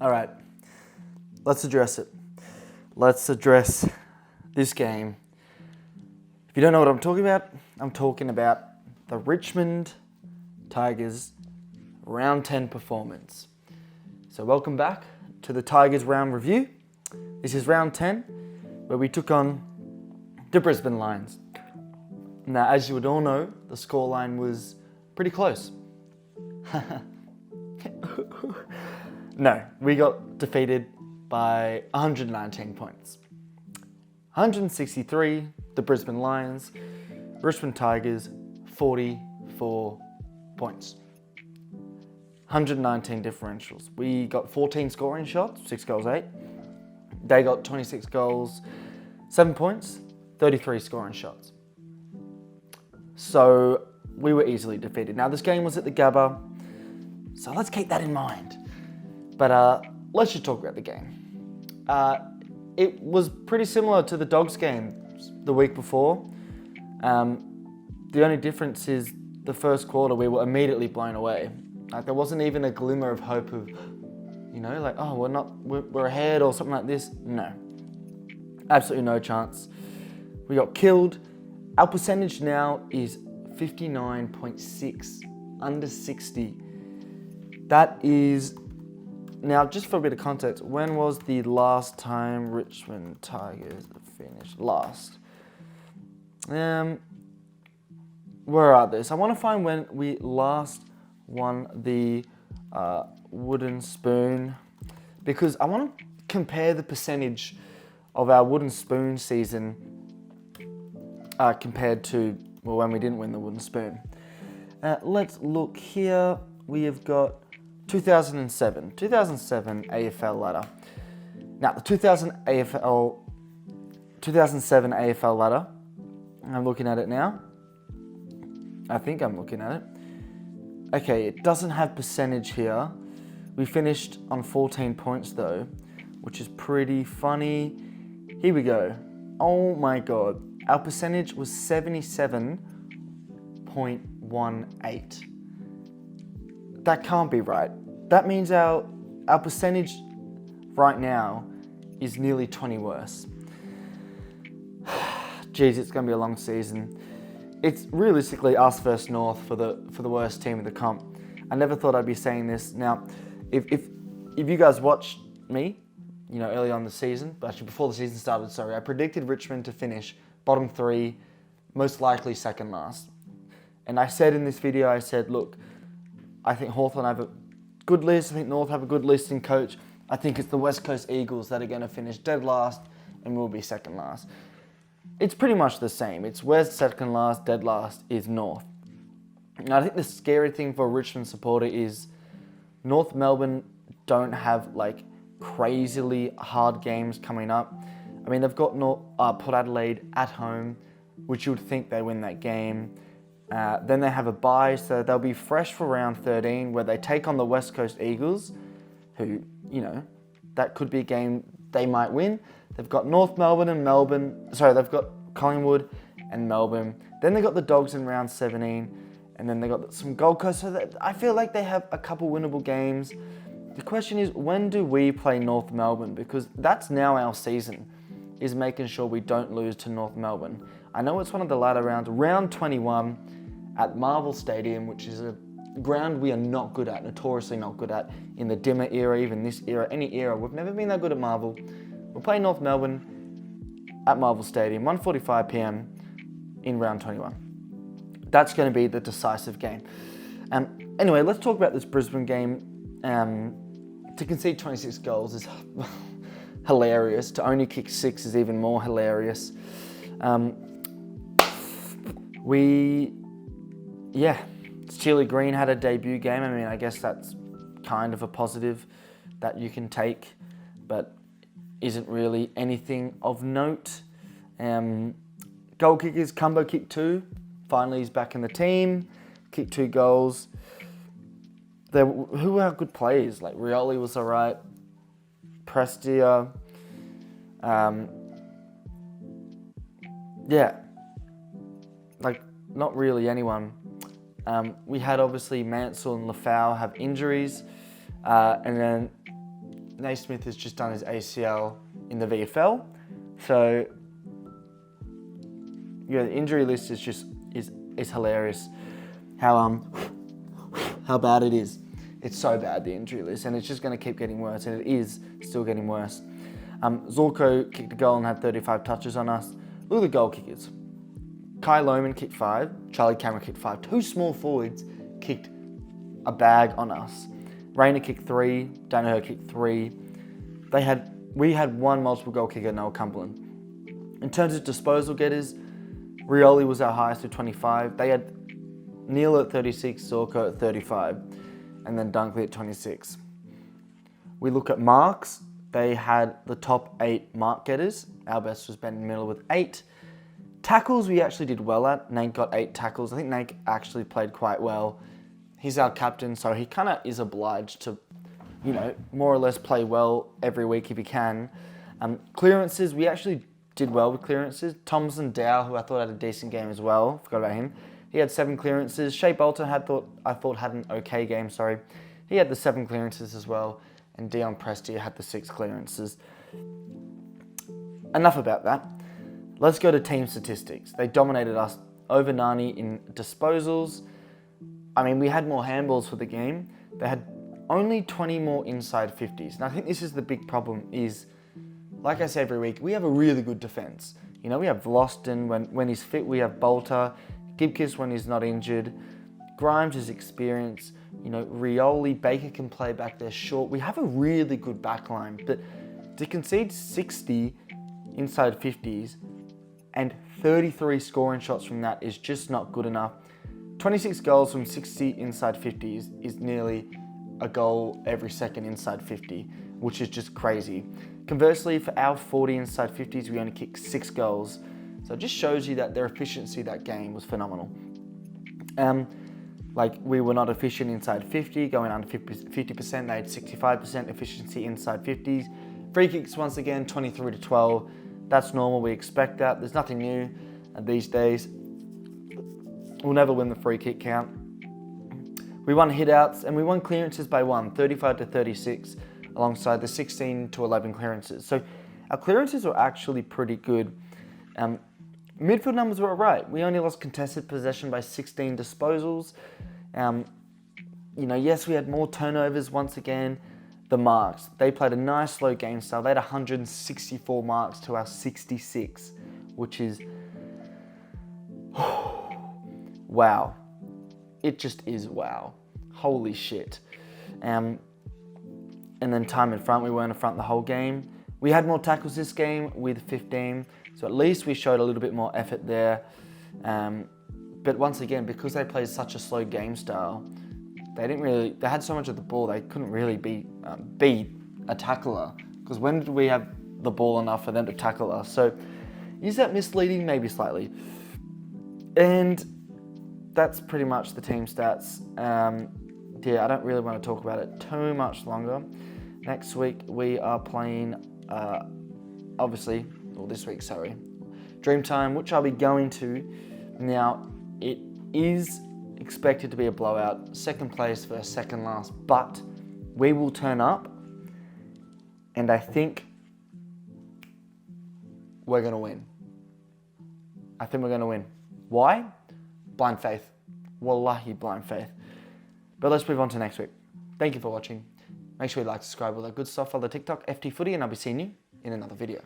All right, let's address it. Let's address this game. If you don't know what I'm talking about the Richmond Tigers round 10 performance. So welcome back to the Tigers round review. This is round 10, where we took on the Brisbane Lions. Now, as you would all know, the scoreline was pretty close. No, we got defeated by 119 points. 163, the Brisbane Lions. Richmond Tigers, 44 points. 119 differentials. We got 14 scoring shots, 6 goals, 8. They got 26 goals, 7 points, 33 scoring shots. So we were easily defeated. Now this game was at the Gabba, so let's keep that in mind. But let's just talk about the game. It was pretty similar to the Dogs game the week before. The only difference is the first quarter we were immediately blown away. Like there wasn't even a glimmer of hope of, like, oh, we're ahead or something like this. No, absolutely no chance. We got killed. Our percentage now is 59.6, under 60. That is, now just for a bit of context, when was the last time Richmond Tigers finished last? Where are this? I want to find when we last won the wooden spoon, because I want to compare the percentage of our wooden spoon season compared to when we didn't win the wooden spoon. Let's look here. We have got 2007 AFL ladder. Now the 2007 AFL ladder, I'm looking at it now. I think I'm looking at it. Okay, it doesn't have percentage here. We finished on 14 points though, which is pretty funny. Here we go. Oh my God. Our percentage was 77.18. That can't be right. That means our percentage right now is nearly 20 worse. Jeez, it's going to be a long season. It's realistically us versus North for the worst team in the comp. I never thought I'd be saying this. Now, if you guys watched me, early on in the season, but actually before the season started, sorry, I predicted Richmond to finish bottom 3, most likely second last. And I said in this video, I said, look, I think Hawthorn have a good list. I think North have a good list in coach. I think it's the West Coast Eagles that are going to finish dead last and we'll be second last. It's pretty much the same. It's West second last, dead last is North. And I think the scary thing for a Richmond supporter is North Melbourne don't have like crazily hard games coming up. I mean, they've got Port Adelaide at home, which you would think they win that game. Then they have a bye, so they'll be fresh for round 13, where they take on the West Coast Eagles, who, that could be a game they might win. They've got North Melbourne and they've got Collingwood and Melbourne. Then they got the Dogs in round 17, and then they got some Gold Coast. So I feel like they have a couple winnable games. The question is, when do we play North Melbourne? Because that's now our season, is making sure we don't lose to North Melbourne. I know it's one of the latter rounds, round 21 at Marvel Stadium, which is a ground we are not good at, notoriously not good at in the Dimmer era, even this era, any era. We've never been that good at Marvel. We'll play North Melbourne at Marvel Stadium, 1:45 p.m. in round 21. That's going to be the decisive game. Anyway, let's talk about this Brisbane game. To concede 26 goals is hilarious. To only kick 6 is even more hilarious. Steely Green had a debut game. I mean, I guess that's kind of a positive that you can take, but isn't really anything of note. Goal kickers, Cumbo kicked 2. Finally, he's back in the team. Kicked 2 goals. Who were our good players? Like Rioli was all right. Prestia. Not really anyone. We had obviously Mansell and Lafau have injuries, and then Naismith has just done his ACL in the VFL. So, yeah, the injury list is hilarious. How bad it is. It's so bad, the injury list, and it's just going to keep getting worse, and it is still getting worse. Xoxo kicked a goal and had 35 touches on us. Look at the goal kickers. Kai Lohman kicked 5, Charlie Cameron kicked 5. 2 small forwards kicked a bag on us. Rayner kicked 3, Danaher kicked 3. We had 1 multiple goal kicker, Noah Cumberland. In terms of disposal getters, Rioli was our highest with 25. They had Neil at 36, Zorko at 35, and then Dunkley at 26. We look at marks. They had the top 8 mark getters. Our best was Ben Miller with 8. Tackles we actually did well at. Nate got 8 tackles. I think Nate actually played quite well. He's our captain, so he kind of is obliged to, more or less play well every week if he can. Clearances, we actually did well with clearances. Thompson Dow, who I thought had a decent game as well. Forgot about him. He had 7 clearances. Shea Bolton I thought had an okay game, sorry. He had the 7 clearances as well. And Dion Presti had the 6 clearances. Enough about that. Let's go to team statistics. They dominated us over 90 in disposals. I mean, we had more handballs for the game. They had only 20 more inside 50s. And I think this is the big problem is, like I say every week, we have a really good defence. We have Vlosten. When he's fit, we have Bolter. Gibkiss when he's not injured. Grimes is experienced. Rioli, Baker can play back there short. We have a really good backline, but to concede 60 inside 50s and 33 scoring shots from that is just not good enough. 26 goals from 60 inside 50s is nearly a goal every second inside 50, which is just crazy. Conversely, for our 40 inside 50s, we only kicked 6 goals. So it just shows you that their efficiency that game was phenomenal. We were not efficient inside 50, going under 50%. They had 65% efficiency inside 50s. Free kicks, once again, 23-12. That's normal. We expect that. There's nothing new these days. We'll never win the free kick count. We won hit-outs and we won clearances by 1, 35-36, alongside the 16-11 clearances. So our clearances were actually pretty good. Midfield numbers were alright. We only lost contested possession by 16 disposals. Yes, we had more turnovers once again. The marks, they played a nice slow game style. They had 164 marks to our 66, which is, wow. It just is wow. Holy shit. And then time in front, we weren't in front the whole game. We had more tackles this game with 15, so at least we showed a little bit more effort there. But once again, because they played such a slow game style, they had so much of the ball, they couldn't really be a tackler. Because when did we have the ball enough for them to tackle us? So is that misleading? Maybe slightly. And that's pretty much the team stats. I don't really want to talk about it too much longer. Next week we are playing, this week, Dreamtime, which I'll be going to. Now, it is expected to be a blowout, second place for second last, but we will turn up, and I think we're going to win. I think we're going to win. Why? Blind faith. Wallahi, blind faith. But let's move on to next week. Thank you for watching. Make sure you like, subscribe, all that good stuff. Follow TikTok, FTFooty, and I'll be seeing you in another video.